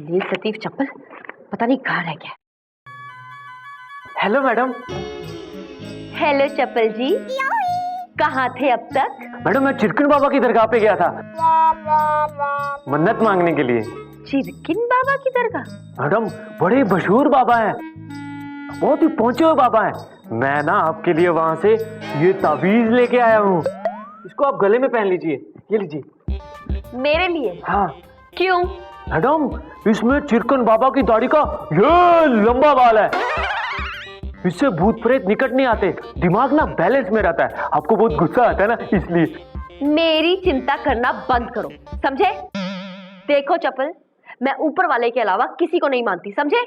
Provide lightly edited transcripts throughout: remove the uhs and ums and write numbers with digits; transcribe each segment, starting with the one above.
नील सतीफ चप्पल पता नहीं कहाँ रह गया। Hello madam. हेलो चप्पल जी, कहाँ थे अब तक? मैडम मैं चिरकुट बाबा की दरगाह पे गया था मन्नत मांगने के लिए। चिरकिन बाबा की दरगाह? मैडम बड़े मशहूर बाबा हैं, बहुत ही पहुंचे हुए बाबा हैं। मैं ना आपके लिए वहां से ये ताबीज लेके आया हूँ, इसको आप गले में पहन लीजिए। ये लीजिए। मेरे लिए? हाँ। क्यों? मैडम इसमें चिरकुट बाबा की दाढ़ी का ये लंबा बाल है, इससे भूत प्रेत निकट नहीं आते, दिमाग ना बैलेंस में रहता है। आपको बहुत गुस्सा आता है ना, इसलिए। मेरी चिंता करना बंद करो, समझे? देखो चप्पल, मैं ऊपर वाले के अलावा किसी को नहीं मानती, समझे?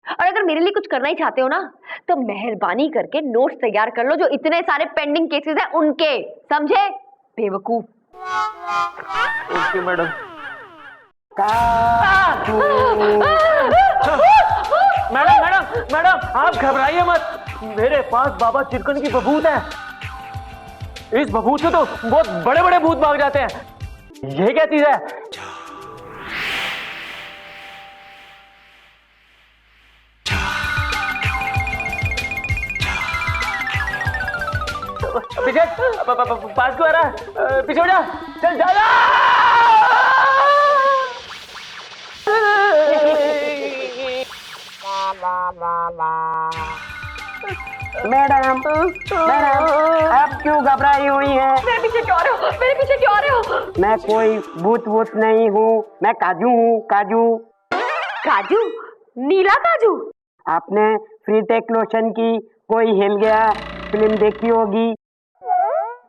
और अगर मेरे लिए कुछ करना ही चाहते हो ना, तो मेहरबानी करके नोट्स तैयार कर लो जो इतने सारे पेंडिंग केसेस हैं उनके, समझे? बेवकूफ। Okay madam. Madam madam madam आप घबराइए मत, मेरे पास बाबा चिरकुट की बबूत है। इस बबूत से तो बहुत बड़े बड़े भूत भाग जाते हैं। ये क्या चीज है? पीछे पास क्यों आ रहा है? पीछे हो जा, चल जा। मैडम मैडम आप क्यों घबराई हुई हैं? मेरे पीछे क्यों आ रहे हो? मेरे पीछे क्यों आ रहे हो? मैं कोई भूत वूत नहीं हूँ, मैं काजू हूँ, काजू। काजू? नीला काजू? आपने फ्री टेक लोशन की कोई हिल गया फिल्म देखी होगी,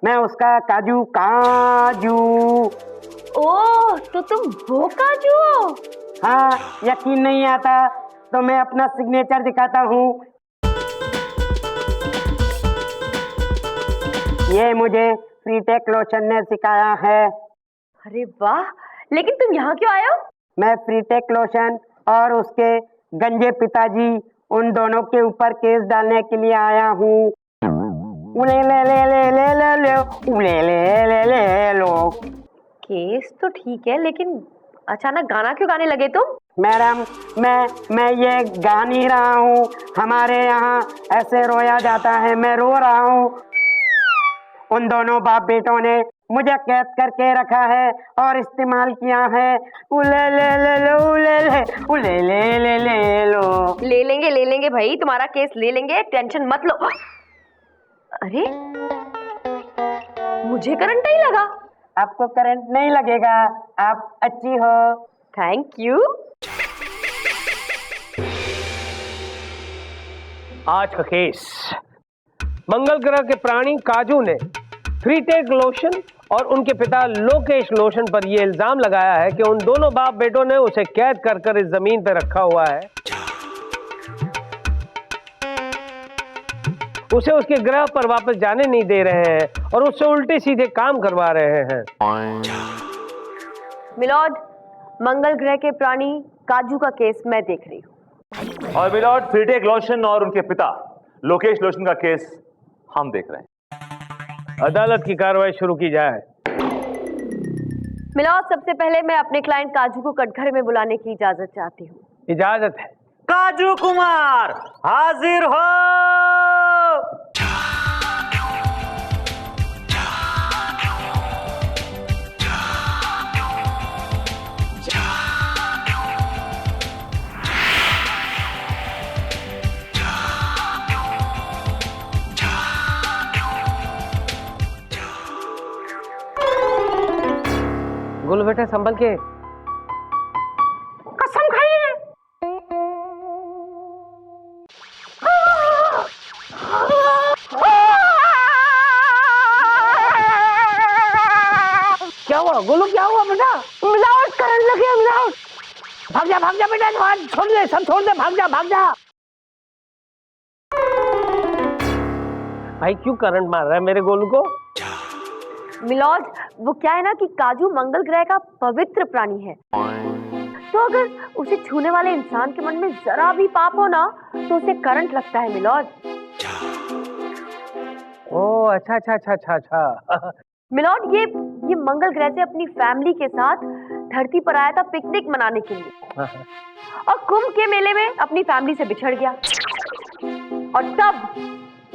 मैं उसका काजू काजू। ओह, तो तुम वो काजू हो? हाँ, यकीन नहीं आता तो मैं अपना सिग्नेचर दिखाता हूँ। ये मुझे फ्री टेक लोशन ने सिखाया है। अरे वाह, लेकिन तुम यहाँ क्यों आए हो? मैं फ्री टेक लोशन और उसके गंजे पिताजी उन दोनों के ऊपर केस डालने के लिए आया हूँ। उले ले ले ले ले ले ले उले ले ले ले लो। केस तो ठीक है, लेकिन अचानक गाना क्यों गाने लगे तुम? मैडम मैं ये गा नहीं रहा हूँ, हमारे यहाँ ऐसे रोया जाता है, मैं रो रहा हूँ। उन दोनों बाप बेटों ने मुझे कैद करके रखा है और इस्तेमाल किया है। उले ले ले ले उले ले उले ले ले ले लो। ले लेंगे भाई, तुम्हारा केस ले लेंगे, टेंशन मत लो। अरे, मुझे करंट नहीं लगा। आपको करंट नहीं लगेगा, आप अच्छी हो। Thank you. आज का केस, मंगल ग्रह के प्राणी काजू ने फ्री टेक लोशन और उनके पिता लोकेश लोशन पर यह इल्जाम लगाया है कि उन दोनों बाप बेटों ने उसे कैद कर इस जमीन पर रखा हुआ है, उसे उसके ग्रह पर वापस जाने नहीं दे रहे हैं और उससे उल्टे सीधे काम करवा रहे हैं। मिलॉर्ड, मंगल ग्रह के प्राणी काजू का केस मैं देख रही हूँ। और मिलॉर्ड, फ्री टेक लोशन और उनके पिता लोकेश लोशन का केस हम देख रहे हैं। अदालत की कार्रवाई शुरू की जाए। मिलॉर्ड, सबसे पहले मैं अपने क्लाइंट काजू को कटघरे में बुलाने की इजाजत चाहती हूँ। इजाजत है। काजू कुमार हाजिर हो। गुल बेटा संभल के। कसम खाइए। क्या हुआ गोलू, क्या हुआ बेटा? मिलावट करंट लग गया, मिलावट। भाग जा बेटा, छोड़ दे, सब छोड़ दे, भाग जा। भाई क्यों करंट मार रहा है मेरे गोलू को? मिलॉर्ड, वो क्या है ना कि काजू मंगल ग्रह का पवित्र प्राणी है, तो अगर उसे छूने वाले इंसान के मन में जरा भी पाप हो ना, तो उसे करंट लगता है मिलॉर्ड। ओह अच्छा। मिलॉर्ड, ये मंगल ग्रह से अपनी फैमिली के साथ धरती पर आया था पिकनिक मनाने के लिए और कुंभ के मेले में अपनी फैमिली से बिछड़ गया और तब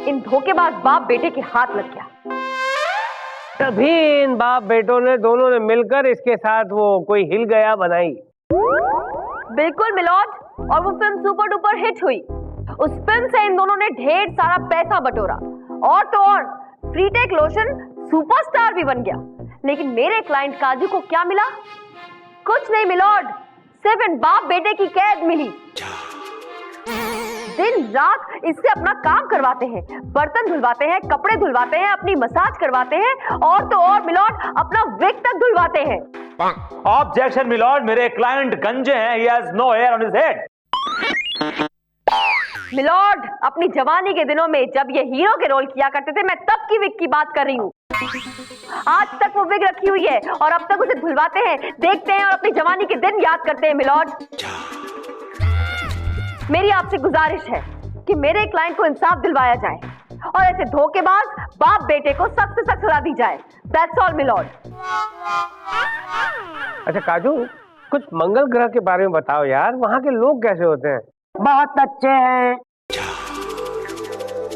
इन धोखेबाज बाप बेटे के हाथ लग गया। तभी इन बाप बेटों ने दोनों ने मिलकर इसके साथ वो कोई हिल गया बनाई। बिल्कुल मिलॉर्ड, और वो फिल्म सुपर डुपर हिट हुई। उस फिल्म से इन दोनों ने ढेर सारा पैसा बटोरा और तो और फ्रीटेक लोशन सुपरस्टार भी बन गया। लेकिन मेरे क्लाइंट काजू को क्या मिला? कुछ नहीं मिलॉर्ड, सिर्फ इन बाप बेटे की कैद मिली। दिन रात इससे अपना काम करवाते हैं, बर्तन धुलवाते हैं, कपड़े धुलवाते हैं, अपनी मसाज करवाते हैं और तो और मिलॉर्ड अपना विग तक धुलवाते हैं। ऑब्जेक्शन मिलॉर्ड, मेरे क्लाइंट गंजे हैं, he has no hair on his head। Milord, अपनी जवानी के दिनों में जब ये हीरो के रोल किया करते थे, मैं तब की विग की बात कर रही हूँ। आज तक वो विग रखी हुई है और अब तक उसे धुलवाते हैं, देखते हैं और अपनी जवानी के दिन याद करते हैं। मिलॉर्ड, मेरी आपसे गुजारिश है कि मेरे क्लाइंट को इंसाफ दिलवाया जाए और ऐसे धोखेबाज बाप बेटे को सख्त से सख्त सजा दी जाए। That's all milord. अच्छा काजू, कुछ मंगल ग्रह के बारे में बताओ यार, वहाँ के लोग कैसे होते हैं? बहुत अच्छे हैं।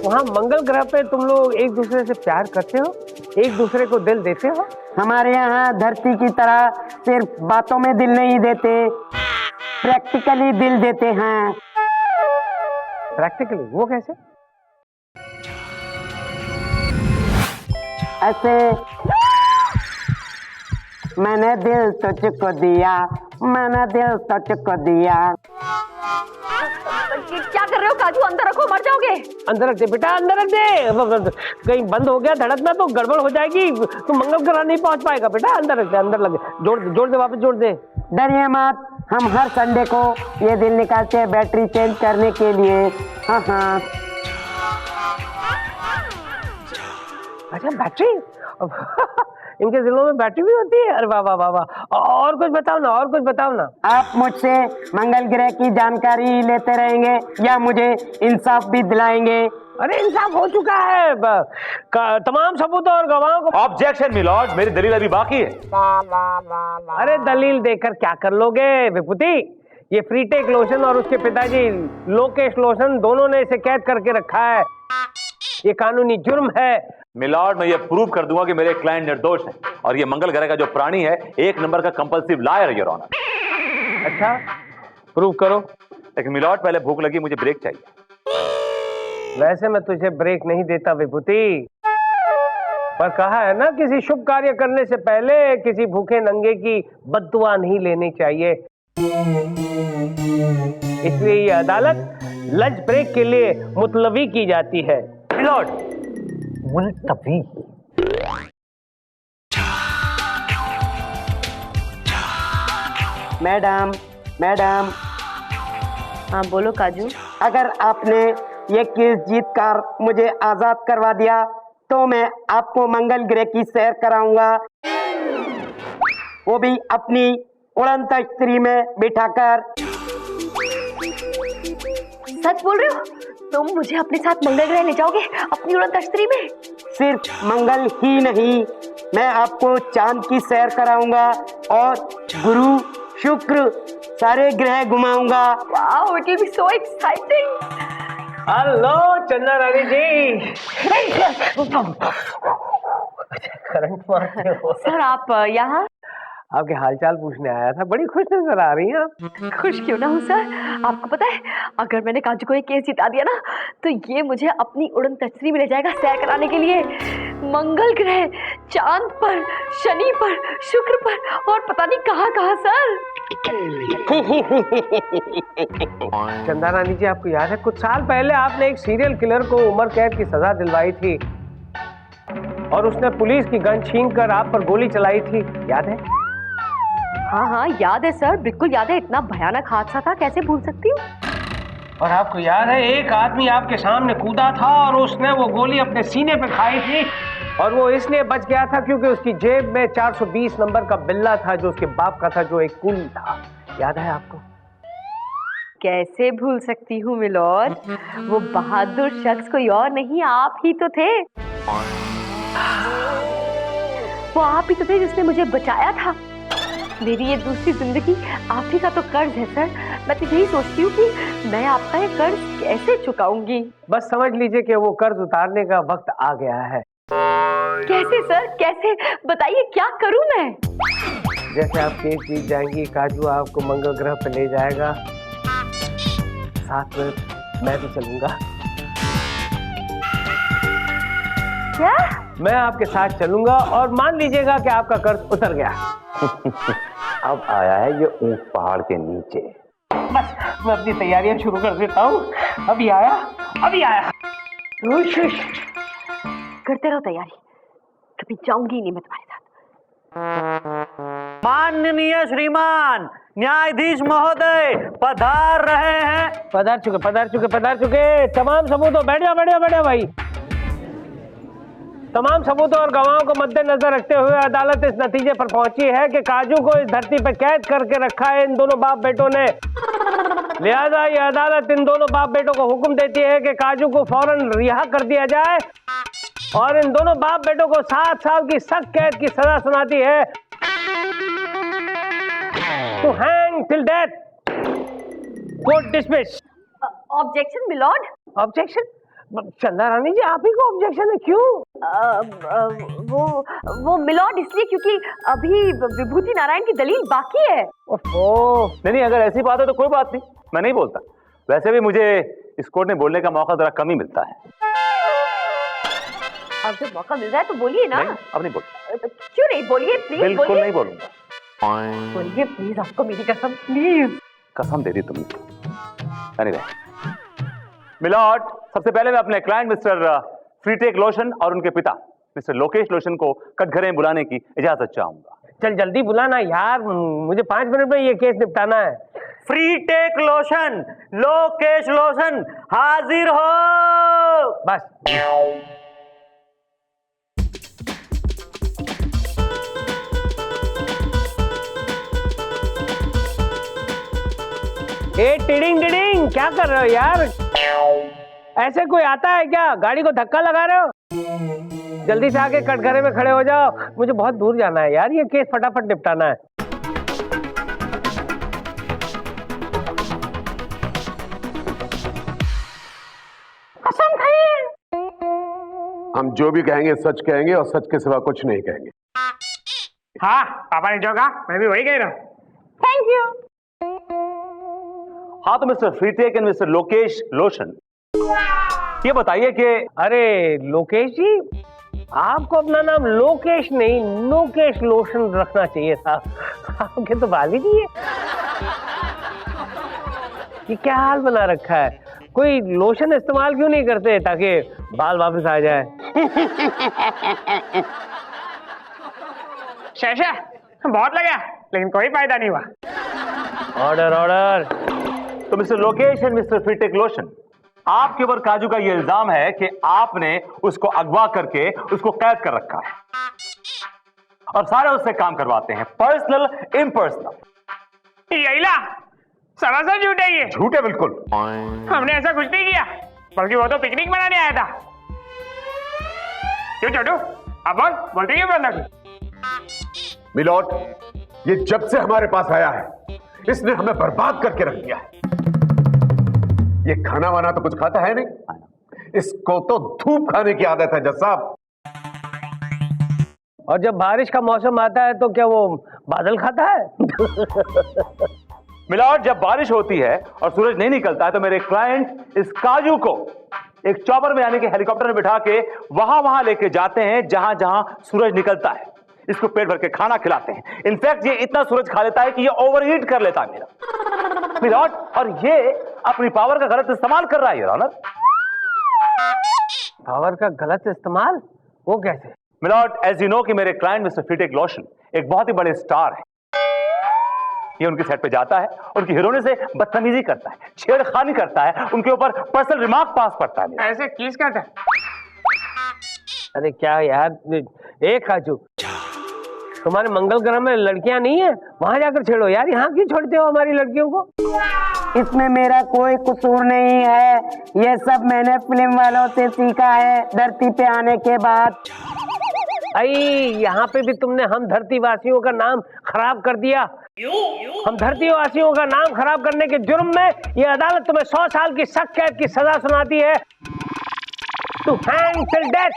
वहाँ मंगल ग्रह पे तुम लोग एक दूसरे से प्यार करते हो, एक दूसरे को दिल देते हो? हमारे यहाँ धरती की तरह सिर्फ बातों में दिल नहीं देते, प्रैक्टिकली दिल देते हैं। प्रैक्टिकली? वो कैसे? ऐसे मैंने दिल तुझको दिया, मैंने दिल तुझको दिया। क्या कर रहे हो काजू? अंदर रखो, मर जाओगे। अंदर रख दे बेटा, अंदर रख दे। कहीं बंद हो गया धड़कना तो गड़बड़ हो जाएगी, तो मंगल ग्रह नहीं पहुंच पाएगा बेटा। अंदर रख दे, अंदर लगे। जोड़ दे, वापस जोड़ दे। डरिए मत, हम हर संडे को ये दिल निकालते हैं बैटरी चेंज करने के लिए। हाँ हाँ। अच्छा बैटरी? इनके दिलों में बैटरी भी होती है? अरे वाह वाह वाह वाह। और कुछ बताओ ना, और कुछ बताओ ना। आप मुझसे मंगल ग्रह की जानकारी लेते रहेंगे या मुझे इंसाफ भी दिलाएंगे? अरे इंसाफ हो चुका है, तमाम सबूतों और गवाहों को। ऑब्जेक्शन मिलॉर्ड, मेरी दलील अभी बाकी है। अरे दलील देकर क्या कर लोगे विभूति? ये फ्रीटेक लोशन और उसके पिताजी लोकेश लोशन दोनों ने इसे कैद करके रखा है। ये कानूनी जुर्म है। मिलॉर्ड, मैं ये प्रूव कर दूंगा कि मेरे क्लाइंट निर्दोष है और ये मंगल ग्रह का जो प्राणी है एक नंबर का कंपल्सिव लायर है, योर ऑनर। अच्छा, प्रूव करो। लेकिन मिलॉर्ड, पहले भूख लगी, मुझे ब्रेक चाहिए। वैसे मैं तुझे ब्रेक नहीं देता विभूति, पर कहा है ना किसी शुभ कार्य करने से पहले किसी भूखे नंगे की बद्दुआ नहीं लेनी चाहिए। इसलिए ये अदालत लंच ब्रेक के लिए मुतलवी की जाती है। मिलॉर्ड, मुल्तवी? Madam, madam. हाँ बोलो काजू। अगर आपने ये केस जीतकर मुझे आजाद करवा दिया तो मैं आपको मंगल ग्रह की सैर कराऊंगा, वो भी अपनी उड़नत स्त्री में बिठाकर। सच बोल रहे हो? तुम मुझे अपने साथ मंगल ग्रह ले जाओगे अपनी उड़न तश्तरी में? सिर्फ मंगल ही नहीं, मैं आपको चांद की सैर कराऊंगा और गुरु शुक्र सारे ग्रह घुमाऊंगा। Wow, it will be so exciting. Hello चंदा रानी जी। करंट मारते हो। सर आप यहाँ? आपके हालचाल पूछने आया था। बड़ी खुश नजर आ रही हैं आप। खुश क्यों ना हूँ सर, आपको पता है अगर मैंने काजू को ये केस जिता दिया ना तो ये मुझे अपनी उड़न तश्तरी में ले जाएगा सैर कराने के लिए। मंगल ग्रह, चांद पर, शनि पर, शुक्र पर और पता नहीं कहाँ कहाँ सर। चंदा रानी जी, आपको याद है कुछ साल पहले आपने एक सीरियल किलर को उम्र कैद की सजा दिलवाई थी और उसने पुलिस की गन छीन कर आप पर गोली चलाई थी, याद है? हाँ हाँ याद है सर, बिल्कुल याद है। इतना भयानक हादसा था, कैसे भूल सकती हूँ। और आपको याद है एक आदमी आपके सामने कूदा था और उसने वो गोली अपने सीने पे खाई थी और वो इसलिए बच गया था क्योंकि उसकी जेब में 420 नंबर का बिल्ला था जो उसके बाप का था, जो एक कूली था। याद है आपको? कैसे भूल सकती हूँ मिलॉर्ड, वो बहादुर शख्स कोई और नहीं आप ही तो थे। वो आप ही तो थे जिसने मुझे बचाया था। मेरी ये दूसरी जिंदगी आप ही का तो कर्ज है सर। मैं तो यही सोचती हूँ कि मैं आपका ये कर्ज कैसे चुकाऊंगी। बस समझ लीजिए कि वो कर्ज उतारने का वक्त आ गया है। कैसे सर, कैसे बताइए, क्या करूँ मैं? जैसे आप केस जीत जाएंगी, काजू आपको मंगल ग्रह पे ले जाएगा, साथ में मैं भी चलूंगा। क्या? मैं आपके साथ चलूंगा और मान लीजिएगा कि आपका कर्ज उतर गया। अब आया है ये ऊंट पहाड़ के नीचे। बस मैं अपनी तैयारियां शुरू कर देता हूँ। अभी आया, अभी आया। करते रहो तैयारी, कभी जाऊंगी नहीं मैं तुम्हारे साथ। माननीय श्रीमान न्यायाधीश महोदय पधार रहे हैं। पधार चुके। तमाम सबूतों, बैठ जा भाई। तमाम सबूतों और गवाहों को मद्देनजर रखते हुए अदालत इस नतीजे पर पहुंची है कि काजू को इस धरती पर कैद करके रखा है इन दोनों बाप बेटों ने। लिहाजा ये अदालत इन दोनों बाप बेटों को हुक्म देती है कि काजू को फौरन रिहा कर दिया जाए और इन दोनों बाप बेटों को 7 साल की सख्त कैद की सजा सुनाती है, to hang till death. Court dismiss. Objection milord. Objection? Chanda Rani जी, आप ही को ऑब्जेक्शन है, क्यों? वो मिलॉर्ड इसलिए क्योंकि अभी विभूति नारायण की दलील बाकी है। ओह, नहीं, अगर ऐसी बात है तो कोई बात नहीं, मैं नहीं बोलता। वैसे भी मुझे इस कोर्ट में बोलने का मौका जरा कम ही मिलता है। अब जब मौका मिल रहा है तो बोलिए ना। नहीं, अब नहीं बोलूंगा। क्यों नहीं? बोलिए प्लीज। बिल्कुल नहीं बोलूंगा। बोलिए प्लीज, आपको मेरी कसम, प्लीज। कसम दे दी तुमने। एनीवे मिलॉर्ड, सबसे पहले मैं अपने क्लाइंट मिस्टर फ्रीटेक लोशन और उनके पिता मिस्टर लोकेश लोशन को कटघरे में बुलाने की इजाजत चाहूंगा। चल जल्दी बुलाना यार, मुझे 5 मिनट में ये केस निपटाना है। फ्रीटेक लोशन, लोकेश लोशन हाजिर हो। बस ए टिडिंग टिडिंग, क्या कर रहे हो यार? ऐसे कोई आता है क्या? गाड़ी को धक्का लगा रहे हो? जल्दी से आके कटघरे में खड़े हो जाओ, मुझे बहुत दूर जाना है यार, ये केस फटाफट निपटाना है। कसम खाइए। हम जो भी कहेंगे सच कहेंगे और सच के सिवा कुछ नहीं कहेंगे। हाँ, पापा ने जो कहा मैं भी वही कह रहा हूँ। Thank you. हाँ, तो मिस्टर फ्रीटेक एंड मिस्टर लोकेश लोशन, ये बताइए कि अरे लोकेश जी, आपको अपना नाम लोकेश नहीं लोकेश लोशन रखना चाहिए था। आपके तो बाल ही नहीं है। ये क्या हाल बना रखा है? कोई लोशन इस्तेमाल क्यों नहीं करते ताकि बाल वापस आ जाए? शेषा बहुत लगा लेकिन कोई फायदा नहीं हुआ। Order order. तो मिस्टर लोकेश एंड मिस्टर फ्रीटेक लोशन, आपके ऊपर काजू का यह इल्जाम है कि आपने उसको अगवा करके उसको कैद कर रखा है और सारे उससे काम करवाते हैं, पर्सनल इम्पर्सनल। यही ला सरासर झूठ है ये। झूठ है बिल्कुल। हमने ऐसा कुछ नहीं किया, बल्कि वो तो पिकनिक मनाने आया था। क्यों छोटू, अब बोलते क्यों बंदा? मिलॉर्ड, ये जब से हमारे पास आया है इसने हमें बर्बाद करके रख दिया है। ये खाना वाना तो कुछ खाता है नहीं, इसको तो धूप खाने की आदत है जज साहब। और जब बारिश का मौसम आता है तो क्या वो बादल खाता है? मिलॉर्ड, जब बारिश होती है और सूरज नहीं निकलता है तो मेरे क्लाइंट इस काजू को एक चॉपर में यानी कि हेलीकॉप्टर में बिठा के वहां लेके जाते हैं जहां जहां सूरज निकलता है। इसको पेट भर के खाना खिलाते हैं। इनफैक्ट ये इतना सूरज खा लेता है कि ये ओवरईट कर लेता है मेरा मिलॉर्ड, और ये अपनी पावर का गलत इस्तेमाल कर रहा है योर ऑनर। पावर का गलत इस्तेमाल? वो कैसे? मिलॉर्ड, एज यू नो कि मेरे क्लाइंट मिस्टर फ्रीटेक लोशन एक बहुत ही बड़े स्टार है। ये उनके सेट पे जाता है, उनकी हीरोइने से बदतमीजी करता है, छेड़खानी करता है, उनके ऊपर पर्सनल रिमार्क पास करता है। ऐसे किस करता है? अरे क्या यार, एक काजू, तुम्हारे मंगल ग्रह में लड़कियां नहीं है? वहां जाकर छेड़ो यार, यहाँ क्यों छोड़ते हो हमारी लड़कियों को? इसमें मेरा कोई कसूर नहीं है, ये सब मैंने फिल्म वालों से सीखा है धरती पे आने के बाद। आई यहाँ पे भी तुमने हम धरती वासियों का नाम खराब कर दिया। हम धरती वासियों का नाम खराब करने के जुर्म में ये अदालत तुम्हें 100 साल की सख्त कैद की सजा सुनाती है, टू हैंग टिल डेथ।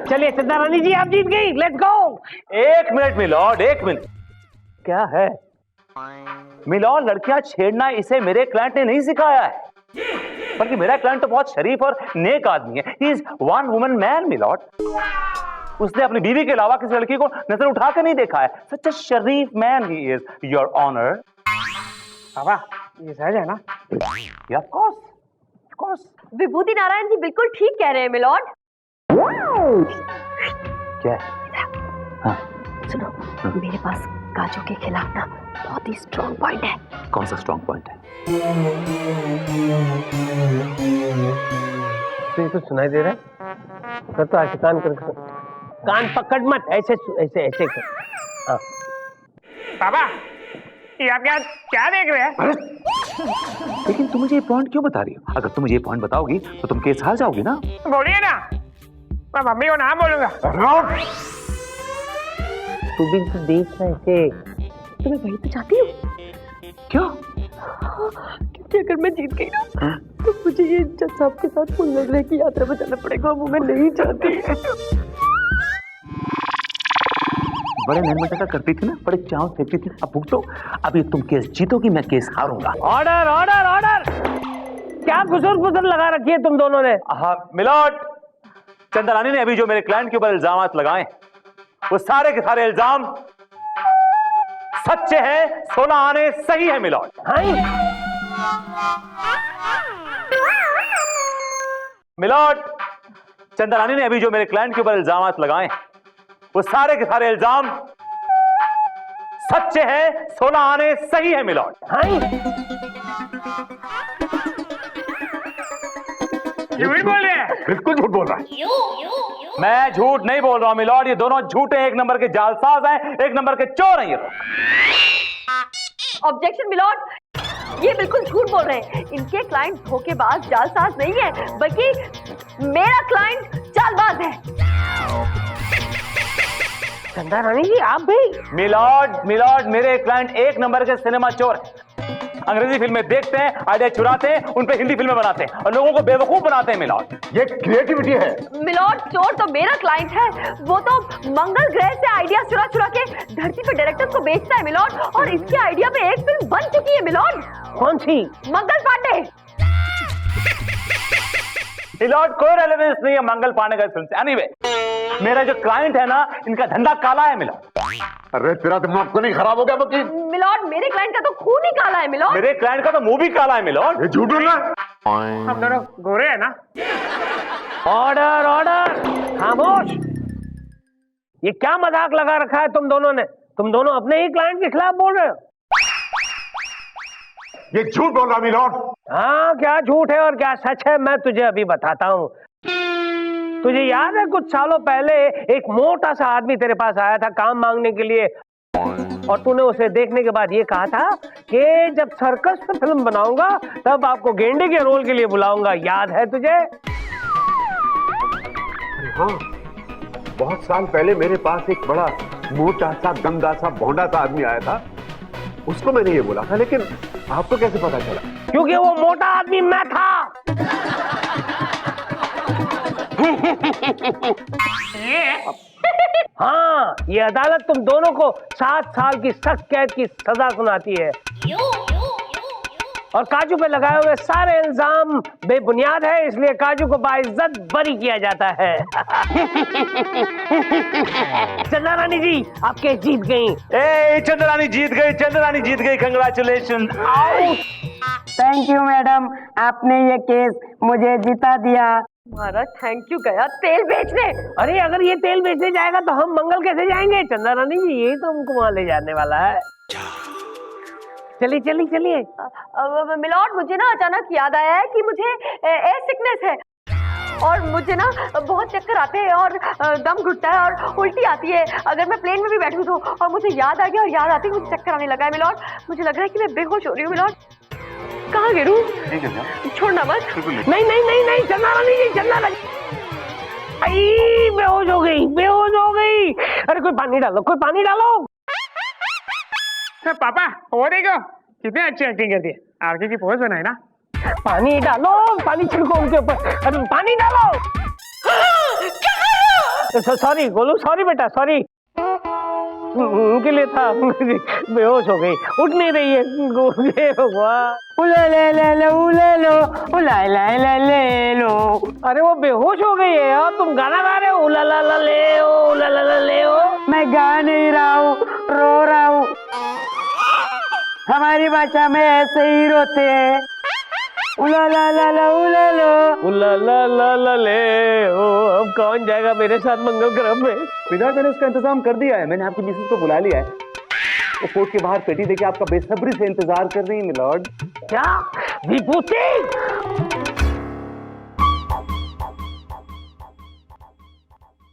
चलिए चंदा रानी जी, आप जीत गई, let's go. 1 minute milord, 1 minute. क्या है मिलॉर्ड, लड़कियां छेड़ना इसे मेरे क्लाइंट ने नहीं सिखाया है, बल्कि मेरा क्लाइंट तो बहुत शरीफ और नेक आदमी है। He is one woman man milord. उसने अपनी बीवी के अलावा किसी लड़की को नजर उठा कर नहीं देखा है। सच अ शरीफ man he is, your honour. बाबा ये सच है ना? या ऑफ कोर्स। विभूति नारायण जी बिल्कुल ठीक कह रहे हैं मिलॉर्ड। क्या है? हाँ। सुनो, मेरे पास काजू के खिलाफ ना बहुत ही स्ट्रॉन्ग पॉइंट है। कौन सा स्ट्रॉन्ग पॉइंट है? तुझे कुछ सुनाई दे रहा है? कर तो ऐसे कान कर, कान पकड़ मत, ऐसे ऐसे ऐसे कर। हाँ। बाबा ये आप क्या देख रहे हैं? लेकिन तुम मुझे ये पॉइंट क्यों बता रही हो? अगर तुम मुझे ये पॉइंट बताओगी तो तुम केस हार जाओगी ना। बोलिए ना, मैं मम्मी को नाम बोलूंगा। तू भी तो देख रहे थे। तो मैं वहीं पे जाती हूँ। क्यों? क्योंकि अगर मैं जीत गई ना तो मुझे ये जज साहब के साथ मंगल ग्रह की यात्रा में जाना पड़ेगा, वो मैं नहीं चाहती। बड़े नैन करती थी ना, बड़े चाव फेंकती थी। अब भुगतो, अभी तुम केस जीतोगी, मैं केस हारूंगा। Order order order. क्या घुसर फुसर लगा रखी है तुम दोनों ने? हाँ मिलॉर्ड, चंद्रानी ने अभी जो मेरे क्लाइंट के ऊपर इल्जाम लगाए, वो सारे के सारे इल्जाम सच्चे हैं, 16 आने सही है मिलॉर्ड। मिलॉर्ड, चंद्रानी ने अभी जो मेरे क्लाइंट के ऊपर इल्जाम लगाए, वो सारे के सारे इल्जाम सच्चे हैं, 16 आने सही है मिलॉर्ड। झूठ बोल रहे हैं? बिल्कुल झूठ बोल रहा है। मैं झूठ नहीं बोल रहा हूं मिलॉर्ड, ये दोनों झूठे, 1 नंबर के जालसाज हैं, 1 नंबर के चोर हैं ये। ऑब्जेक्शन मिलॉर्ड, ये बिल्कुल झूठ बोल रहे हैं। इनके क्लाइंट धोखेबाज जालसाज नहीं है, बल्कि मेरा क्लाइंट चालबाज है। चंदा रानी जी आप भी? मिलॉर्ड मेरे क्लाइंट 1 नंबर के सिनेमा चोर हैं। अंग्रेजी फिल्में देखते हैं, आइडिया चुराते हैं, उन पे हिंदी फिल्में बनाते हैं और लोगों को बेवकूफ बनाते हैं मिलॉर्ड। ये क्रिएटिविटी है। मिलॉर्ड, चोर तो मेरा क्लाइंट है। वो तो मंगल ग्रह से आइडिया चुरा चुरा के धरती पे डायरेक्टर्स को बेचता है मिलॉर्ड, और इसके आइडिया पे एक फिल्म बन चुकी है मिलॉर्ड। कौन सी? मंगल पांडे। मिलॉर्ड, कोई रेलेवेंस नहीं है मंगल पांडे का फिल्म से। एनीवे, मेरा जो क्लाइंट है ना, इनका धंधा काला है मिलॉर्ड। अरे तेरा दिमाग तो नहीं खराब हो गया वकील? मिलॉर्ड, मेरे क्लाइंट का तो खून ही काला है मिलॉर्ड। मेरे क्लाइंट का तो मुंह भी काला है मिलॉर्ड। ये झूठ बोल रहा है। हम दोनों गोरे हैं ना? ऑर्डर ऑर्डर, खामोश। ये क्या मजाक लगा रखा है तुम दोनों ने? तुम दोनों अपने ही क्लाइंट के खिलाफ बोल रहे हो। ये झूठ बोल रहा मिलॉर्ड। हाँ, क्या झूठ है और क्या सच है मैं तुझे अभी बताता हूँ। तुझे याद है कुछ सालों पहले एक मोटा सा आदमी तेरे पास आया था काम मांगने के लिए, और तूने उसे देखने के बाद ये कहा था कि जब सर्कस पे फिल्म बनाऊंगा तब आपको गेंडे के रोल के लिए बुलाऊंगा। याद है तुझे? हाँ, बहुत साल पहले मेरे पास एक बड़ा मोटा सा गंदा सा भोंडा सा आदमी आया था, उसको मैंने ये बोला था। लेकिन आपको कैसे पता चला? क्योंकि वो मोटा आदमी मैं था। हाँ, ये अदालत तुम दोनों को 7 साल की सख्त कैद की सजा सुनाती है, और काजू पे लगाए हुए सारे इल्जाम बेबुनियाद है, इसलिए काजू को बाइज्जत बरी किया जाता है। चंदा रानी जी आप केस जीत गई। चंद्रानी जीत गई, चंद्रानी जीत गई, कंग्रेचुलेशन। थैंक यू मैडम, आपने ये केस मुझे जिता दिया। महाराज थैंक यू गया तेल बेचने। अरे अगर ये तेल बेचने जाएगा तो हम मंगल कैसे जाएंगे? चंदा रानी जी यही तो हमको वहां ले जाने वाला है। चलिए चलिए चलिए। मिलॉर्ड, मुझे ना अचानक याद आया है कि मुझे एयर सिकनेस है, और मुझे ना बहुत चक्कर आते हैं और दम घुटता है और उल्टी आती है अगर मैं प्लेन में भी बैठूं तो। और मुझे याद आ गया, और याद आती है मुझे चक्कर आने लगा है मिलॉर्ड। मुझे लग रहा है कि मैं बेहोश हो रही हूँ मिलॉर्ड। कहाँ गिरूं? छोड़ना मत। नहीं नहीं नहीं नहीं, चंदा रानी जी, चंदा रानी। आई बेहोश हो गई, बेहोश हो गई। अरे कोई पानी डालो, कोई पानी डालो। पापा हो देखो कितनी अच्छी एक्टिंग करती है, आरके की पोज बनाए ना। पानी डालो, पानी छिड़को उनके ऊपर। अरे पानी डालो। सॉरी गोलू, सॉरी बेटा, सॉरी। उनके लिए था। बेहोश हो गई, उठ नहीं रही है। हे भगवान। ले लो। अरे वो बेहोश हो गई है यार, तुम गाना गा रहे हो। उला ला ला ले ओ, उला ला ला ले ओ। मैं गा नहीं रहा हूँ, रो रहा हूँ। हमारी भाषा में ऐसे ही रोते हैं। उला ला ला ला उला लो, उला ला ला ला ले ओ। अब कौन जाएगा मेरे साथ मंगल ग्रह में? मिलॉर्ड मैंने उसका इंतजाम कर दिया है, मैंने आपकी मिसेस को बुला लिया है। वो कोर्ट के बाहर पेटी देके आपका बेसब्री से इंतजार कर रही है मिलॉर्ड। क्या विभूति?